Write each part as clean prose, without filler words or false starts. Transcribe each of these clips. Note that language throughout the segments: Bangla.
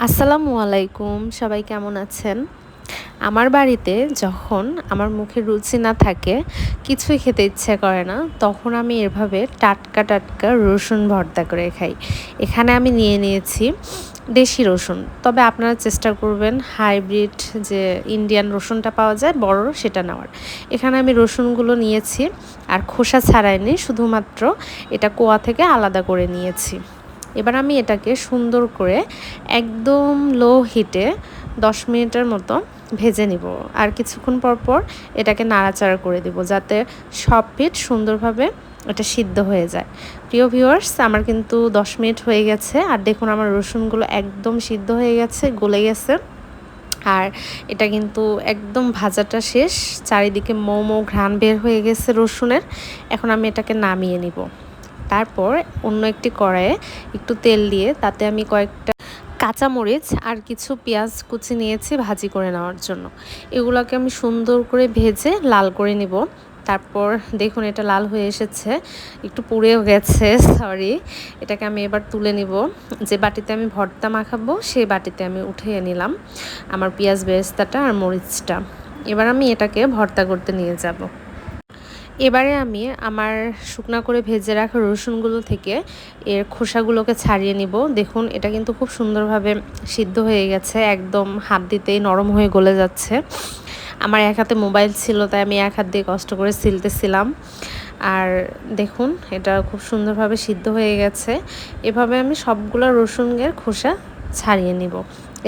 আসসালামু আলাইকুম, সবাই কেমন আছেন? আমার বাড়িতে যখন আমার মুখে রুচি না থাকে, কিছুই খেতে ইচ্ছে করে না, তখন আমি এভাবে টাটকা টাটকা রসুন ভর্তা করে খাই। এখানে আমি নিয়ে নিয়েছি দেশি রসুন। তবে আপনারা চেষ্টা করবেন হাইব্রিড যে ইন্ডিয়ান রসুনটা পাওয়া যায় বড় সেটা নেওয়ার। এখানে আমি রসুনগুলো নিয়েছি আর খোসা ছাড়াইনি, শুধুমাত্র এটা কোয়া থেকে আলাদা করে নিয়েছি। এবার আমি এটাকে সুন্দর করে একদম লো হিটে 10 মিনিটের মতো ভেজে নিব। আর কিছুক্ষণ পর পর এটাকে নাড়াচাড়া করে দিব, যাতে সব পিঠ সুন্দরভাবে এটা সিদ্ধ হয়ে যায়। প্রিয় ভিউয়ার্স, আমার কিন্তু 10 মিনিট হয়ে গেছে, আর দেখুন আমার রসুনগুলো একদম সিদ্ধ হয়ে গেছে, গলে গেছে। আর এটা কিন্তু একদম ভাজাটা শেষ, চারিদিকে মৌ মৌ ঘ্রাণ বের হয়ে গেছে রসুনের। এখন আমি এটাকে নামিয়ে নিব। তারপর অন্য একটি কড়াইয়ে একটু তেল দিয়ে তাতে আমি কয়েকটা কাঁচামরিচ আর কিছু পেঁয়াজ কুচি নিয়েছি ভাজি করে নেওয়ার জন্য। এগুলোকে আমি সুন্দর করে ভেজে লাল করে নিব। তারপর দেখুন এটা লাল হয়ে এসেছে, একটু পুড়েও গেছে, সরি। এটাকে আমি এবার তুলে নিব। যে বাটিতে আমি ভর্তা মাখাবো সেই বাটিতে আমি উঠিয়ে নিলাম আমার পেঁয়াজ বেরেস্তাটা আর মরিচটা। এবার আমি এটাকে ভর্তা করতে নিয়ে যাব। এবারে আমি আমার শুকনা করে ভেজে রাখা রসুনগুলো থেকে এর খোসাগুলোকে ছাড়িয়ে নিব। দেখুন এটা কিন্তু খুব সুন্দরভাবে সিদ্ধ হয়ে গেছে, একদম হাত দিতেই নরম হয়ে গলে যাচ্ছে। আমার এক হাতে মোবাইল ছিল, তাই আমি এক হাত দিয়ে কষ্ট করে ছিলতেছিলাম। আর দেখুন এটা খুব সুন্দরভাবে সিদ্ধ হয়ে গেছে। এভাবে আমি সবগুলো রসুনের খোসা ছাড়িয়ে নিব।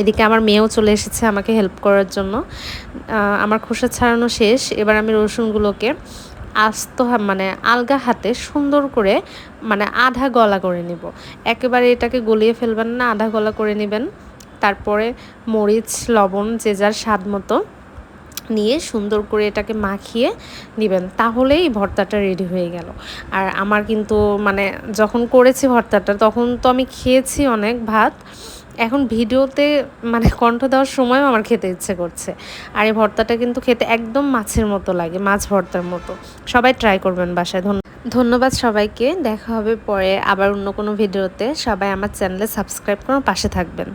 এদিকে আমার মেয়েও চলে এসেছে আমাকে হেল্প করার জন্য। আমার খোসা ছাড়ানো শেষ। এবার আমি রসুনগুলোকে আস্ত মানে আলগা হাতে সুন্দর করে মানে আধা গলা করে নিব। একেবারে এটাকে গলিয়ে ফেলবেন না, আধা গলা করে নেবেন। তারপরে মরিচ লবণ যে যার স্বাদ মতো নিয়ে সুন্দর করে এটাকে মাখিয়ে নেবেন, তাহলেই ভর্তাটা রেডি হয়ে গেল। আর আমার কিন্তু মানে যখন করেছি ভর্তাটা তখন তো আমি খেয়েছি অনেক ভাত, এখন ভিডিওতে মানে কণ্ঠ দেওয়ার সময়ও আমার খেতে ইচ্ছে করছে। আর এই ভর্তাটা কিন্তু খেতে একদম মাছের মতো লাগে, মাছ ভর্তার মতো। সবাই ট্রাই করবেন বাসায়। ধন্যবাদ সবাইকে, দেখা হবে পরে আবার অন্য কোনো ভিডিওতে। সবাই আমার চ্যানেলে সাবস্ক্রাইব করে পাশে থাকবেন।